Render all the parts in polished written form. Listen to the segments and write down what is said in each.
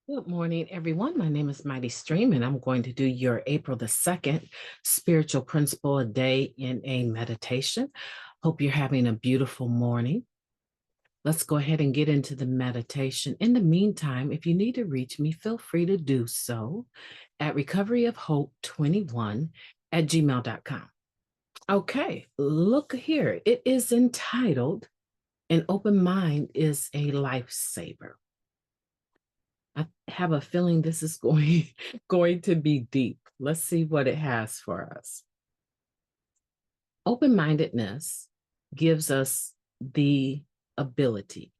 Good morning, everyone. My name is MightyStream, and I'm going to do your April the 2nd spiritual principle a day in a meditation. Hope you're having a beautiful morning. Let's go ahead and get into the meditation. In the meantime, if you need to reach me, feel free to do so at recoveryofhope21@gmail.com. Okay, look here. It is entitled, An Open Mind is a Lifesaver. I have a feeling this is going to be deep. Let's see what it has for us. Open-mindedness gives us the ability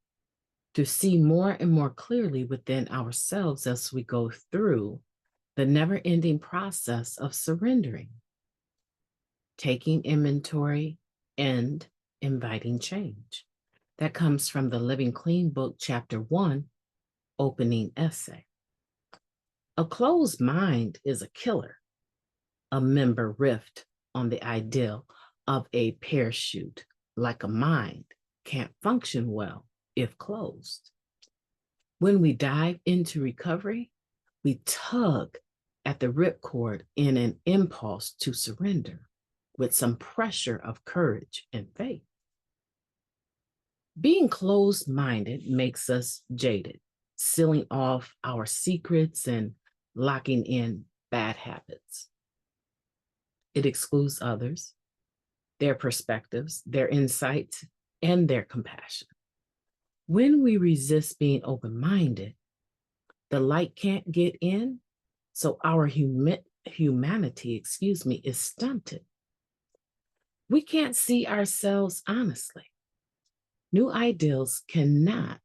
to see more and more clearly within ourselves as we go through the never-ending process of surrendering, taking inventory, and inviting change. That comes from the Living Clean book, chapter 1, opening essay. A closed mind is a killer, a member riffed on the ideal of a parachute, like a mind can't function well if closed. When we dive into recovery, we tug at the ripcord in an impulse to surrender with some pressure of courage and faith. Being closed-minded makes us jaded, sealing off our secrets and locking in bad habits. It excludes others, their perspectives, their insights, and their compassion. When we resist being open-minded, the light can't get in, so our humanity, is stunted. We can't see ourselves honestly. New ideals cannot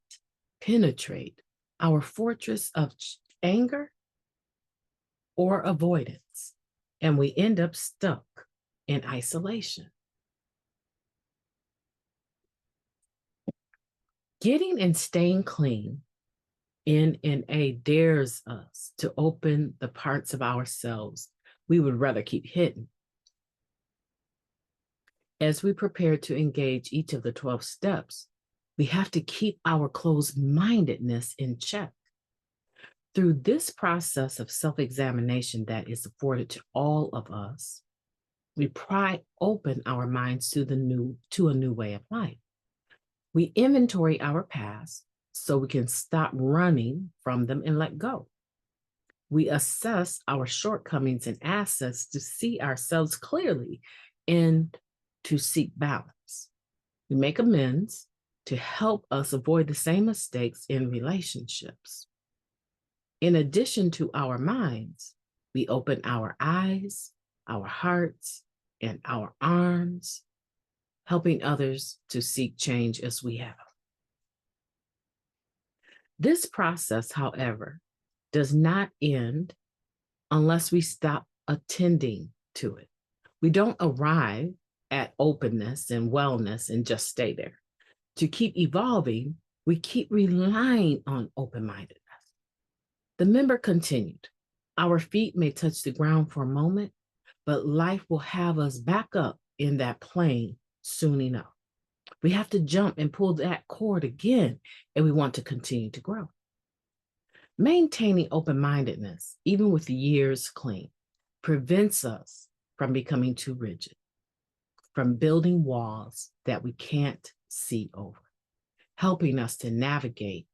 penetrate our fortress of anger or avoidance, and we end up stuck in isolation. Getting and staying clean in a dares us to open the parts of ourselves we would rather keep hidden. As we prepare to engage each of the 12 steps, we have to keep our closed-mindedness in check. Through this process of self-examination that is afforded to all of us, we pry open our minds to a new way of life. We inventory our past so we can stop running from them and let go. We assess our shortcomings and assets to see ourselves clearly and to seek balance. We make amends to help us avoid the same mistakes in relationships. In addition to our minds, we open our eyes, our hearts, and our arms, helping others to seek change as we have. This process, however, does not end unless we stop attending to it. We don't arrive at openness and wellness and just stay there. To keep evolving, we keep relying on open-mindedness. The member continued, our feet may touch the ground for a moment, but life will have us back up in that plane soon enough. We have to jump and pull that cord again, and we want to continue to grow. Maintaining open-mindedness, even with the years clean, prevents us from becoming too rigid, from building walls that we can't see over, helping us to navigate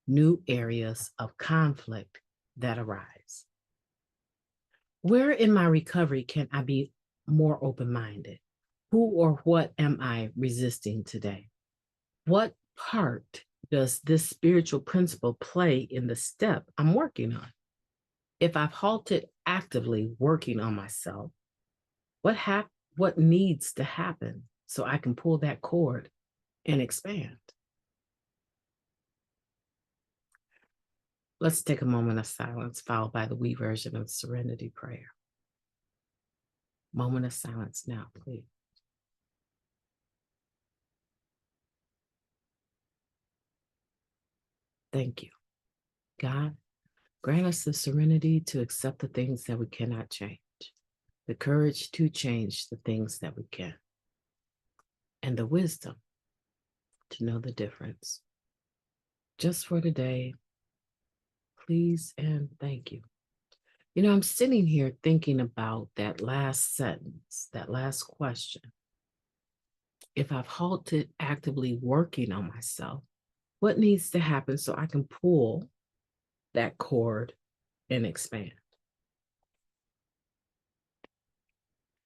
new areas of conflict that arise. Where in my recovery can I be more open-minded? Who or what am I resisting today? What part does this spiritual principle play in the step I'm working on? If I've halted actively working on myself, what needs to happen so I can pull that cord and expand? Let's take a moment of silence, followed by the we version of Serenity Prayer. Moment of silence now, please. Thank you. God, grant us the serenity to accept the things that we cannot change, the courage to change the things that we can, and the wisdom to know the difference. Just for today, Please and thank you. You know, I'm sitting here thinking about that last sentence, that last question. If I've halted actively working on myself, what needs to happen so I can pull that cord and expand?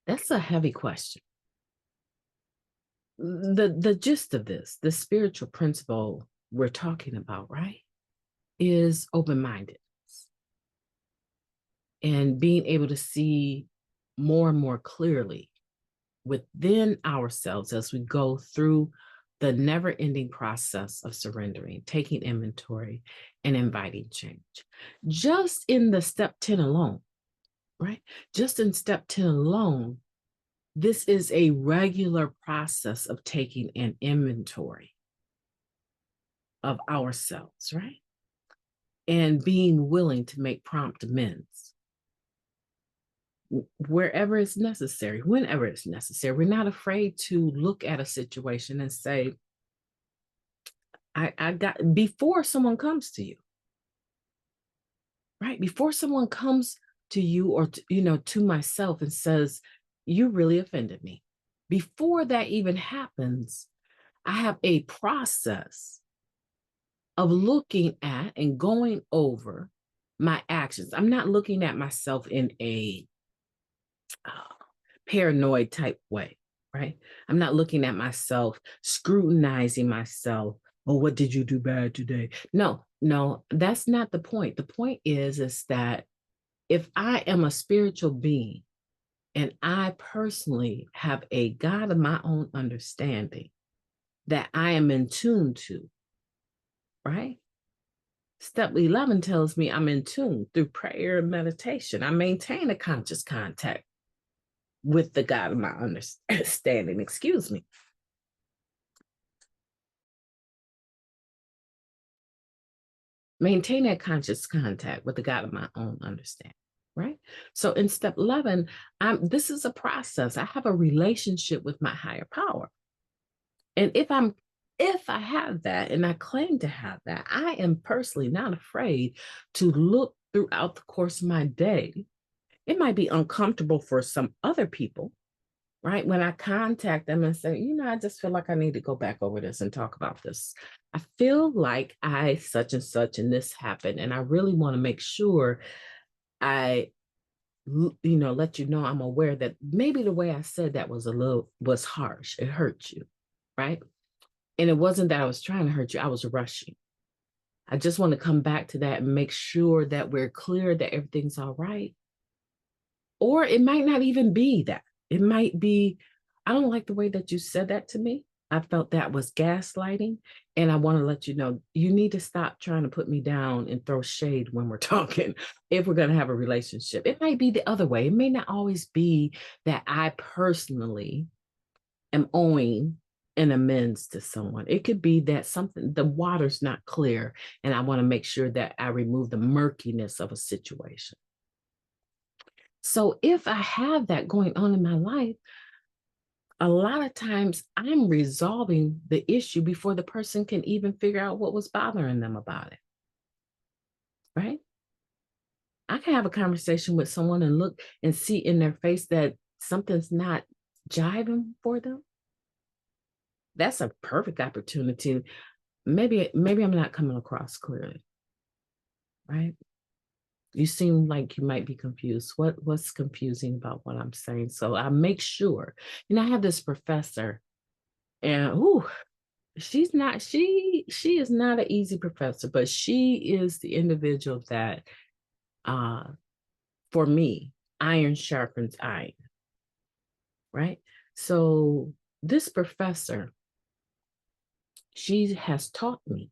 That's a heavy question. The gist of this, the spiritual principle we're talking about, right, is open-mindedness and being able to see more and more clearly within ourselves as we go through the never-ending process of surrendering, taking inventory, and inviting change. Just in the step 10 alone, right? Just in step 10 alone, this is a regular process of taking an inventory of ourselves, right? And being willing to make prompt amends wherever it's necessary, whenever it's necessary. We're not afraid to look at a situation and say, I got, before someone comes to you, right? Before someone comes to you or, to myself and says, you really offended me. Before that even happens, I have a process of looking at and going over my actions. I'm not looking at myself in a paranoid type way, right? I'm not looking at myself, scrutinizing myself. Oh, what did you do bad today? No, that's not the point. The point is that if I am a spiritual being and I personally have a God of my own understanding that I am in tune to, right? Step 11 tells me I'm in tune through prayer and meditation. I maintain a conscious contact with the God of my understanding, excuse me. Maintain that conscious contact with the God of my own understanding, right? So in step 11, this is a process. I have a relationship with my higher power. And if I have that and I claim to have that, I am personally not afraid to look throughout the course of my day. It might be uncomfortable for some other people, right? When I contact them and say, I just feel like I need to go back over this and talk about this. I feel like I such and such and this happened. And I really want to make sure I, let you know I'm aware that maybe the way I said that was harsh. It hurt you, right? And it wasn't that I was trying to hurt you. I was rushing. I just want to come back to that and make sure that we're clear that everything's all right. Or it might not even be that. It might be, I don't like the way that you said that to me. I felt that was gaslighting. And I want to let you know, you need to stop trying to put me down and throw shade when we're talking, if we're going to have a relationship. It might be the other way. It may not always be that I personally am owing an amends to someone. It could be that the water's not clear, and I want to make sure that I remove the murkiness of a situation. So if I have that going on in my life, a lot of times I'm resolving the issue before the person can even figure out what was bothering them about it, right? I can have a conversation with someone and look and see in their face that something's not jiving for them. That's a perfect opportunity. Maybe I'm not coming across clearly, right? You seem like you might be confused. What's confusing about what I'm saying? So I make sure. I have this professor, and she is not an easy professor, but she is the individual that, for me, iron sharpens iron, right? So this professor, she has taught me,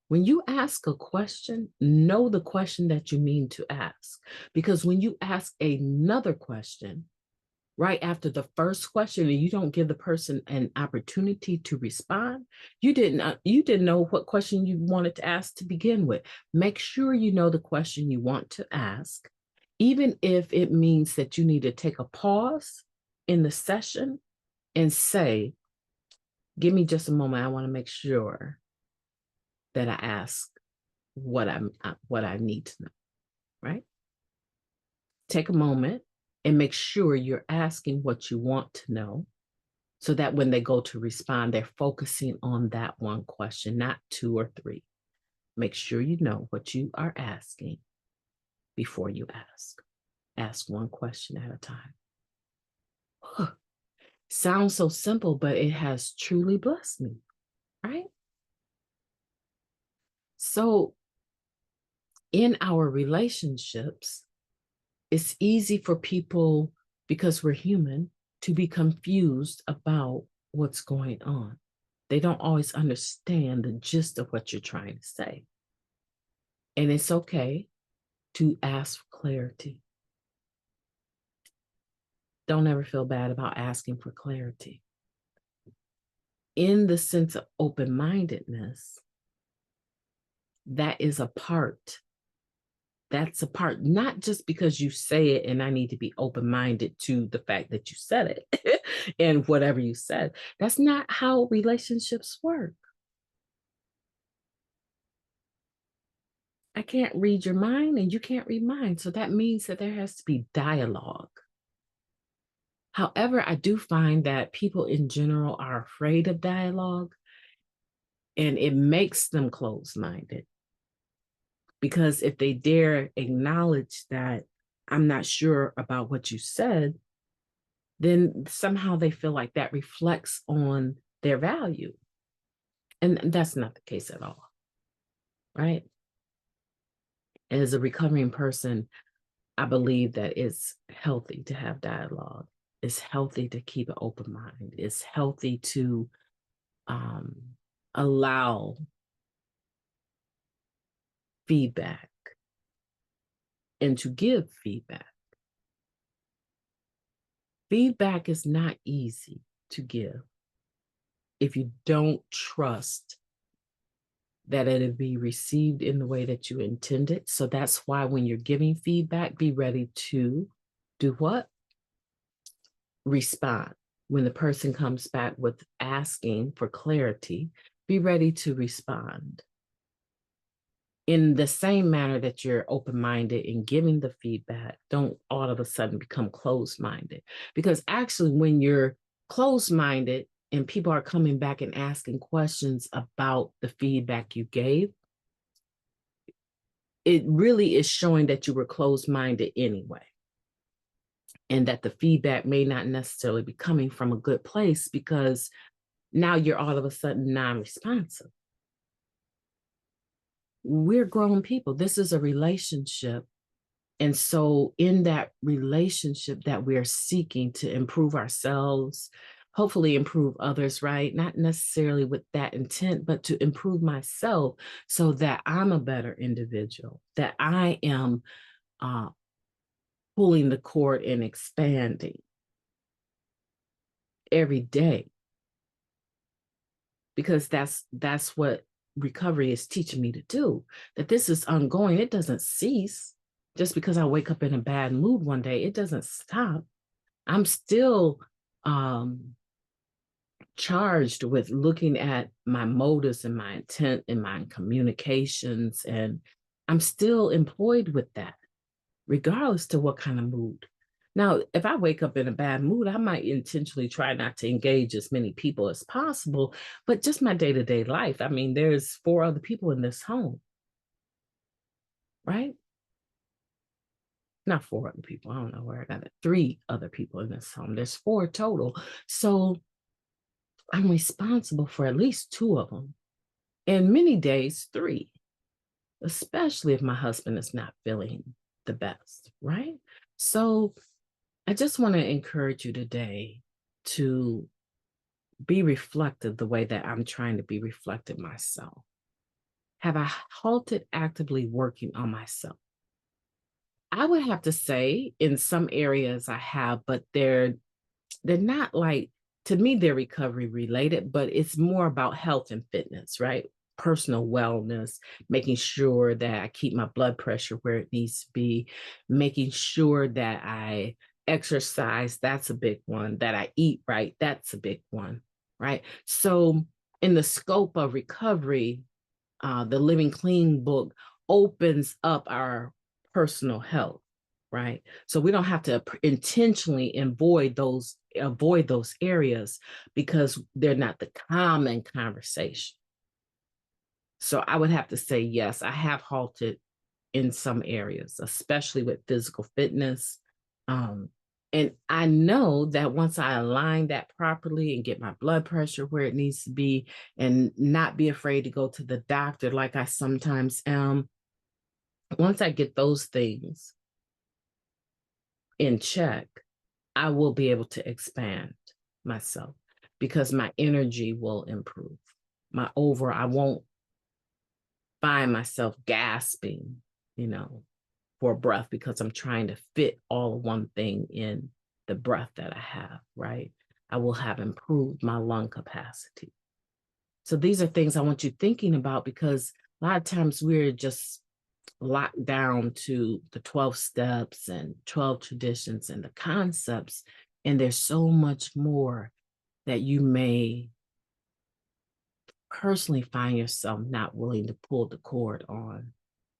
when you ask a question, know the question that you mean to ask. Because when you ask another question right after the first question and you don't give the person an opportunity to respond, you didn't know what question you wanted to ask to begin with. Make sure you know the question you want to ask, even if it means that you need to take a pause in the session and say, give me just a moment. I want to make sure that I ask what I need to know, right? Take a moment and make sure you're asking what you want to know, so that when they go to respond, they're focusing on that one question, not two or three. Make sure you know what you are asking before you ask. Ask one question at a time. Sounds so simple, but it has truly blessed me, right? So in our relationships, it's easy for people, because we're human, to be confused about what's going on. They don't always understand the gist of what you're trying to say. And it's okay to ask for clarity. Don't ever feel bad about asking for clarity. In the sense of open-mindedness, that is a part. That's a part, not just because you say it and I need to be open-minded to the fact that you said it and whatever you said. That's not how relationships work. I can't read your mind and you can't read mine. So that means that there has to be dialogue. However, I do find that people in general are afraid of dialogue, and it makes them closed-minded. Because if they dare acknowledge that I'm not sure about what you said, then somehow they feel like that reflects on their value. And that's not the case at all, right? As a recovering person, I believe that it's healthy to have dialogue. It's healthy to keep an open mind. It's healthy to allow feedback and to give feedback. Feedback is not easy to give if you don't trust that it'll be received in the way that you intended. So that's why when you're giving feedback, be ready to do what? Respond. When the person comes back with asking for clarity, be ready to respond in the same manner that you're open-minded in giving the feedback. Don't all of a sudden become closed-minded, because actually when you're closed-minded and people are coming back and asking questions about the feedback you gave, it really is showing that you were closed-minded anyway, and that the feedback may not necessarily be coming from a good place, because now you're all of a sudden non-responsive. We're grown people. This is a relationship. And so in that relationship that we're seeking to improve ourselves, hopefully improve others, right? Not necessarily with that intent, but to improve myself so that I'm a better individual, that I am pulling the cord and expanding every day. Because that's what recovery is teaching me to do, that this is ongoing. It doesn't cease. Just because I wake up in a bad mood one day, it doesn't stop. I'm still charged with looking at my motives and my intent and my communications, and I'm still employed with that, regardless to what kind of mood. Now, if I wake up in a bad mood, I might intentionally try not to engage as many people as possible, but just my day-to-day life. I mean, there's 4 other people in this home, right? Not 4 other people. I don't know where I got it. 3 other people in this home. There's 4 total. So I'm responsible for at least 2 of them. And many days, 3, especially if my husband is not feeling the best, right? So I just want to encourage you today to be reflective the way that I'm trying to be reflective myself. Have I halted actively working on myself? I would have to say in some areas I have, but they're not like, to me, they're recovery related, but it's more about health and fitness, right? Personal wellness, making sure that I keep my blood pressure where it needs to be, making sure that I exercise, that's a big one, that I eat right, that's a big one, right? So in the scope of recovery, the Living Clean book opens up our personal health, right? So we don't have to intentionally avoid those areas because they're not the common conversation. So I would have to say, yes, I have halted in some areas, especially with physical fitness. And I know that once I align that properly and get my blood pressure where it needs to be and not be afraid to go to the doctor like I sometimes am, once I get those things in check, I will be able to expand myself because my energy will improve. I won't find myself gasping, for breath because I'm trying to fit all one thing in the breath that I have, right? I will have improved my lung capacity. So these are things I want you thinking about because a lot of times we're just locked down to the 12 steps and 12 traditions and the concepts. And there's so much more that you may personally find yourself not willing to pull the cord on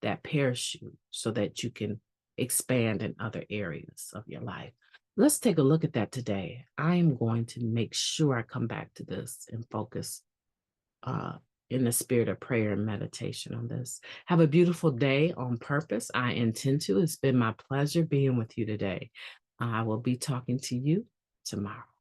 that parachute so that you can expand in other areas of your life. Let's take a look at that today. I am going to make sure I come back to this and focus in the spirit of prayer and meditation on this. Have a beautiful day on purpose. I intend to. It's been my pleasure being with you today. I will be talking to you tomorrow.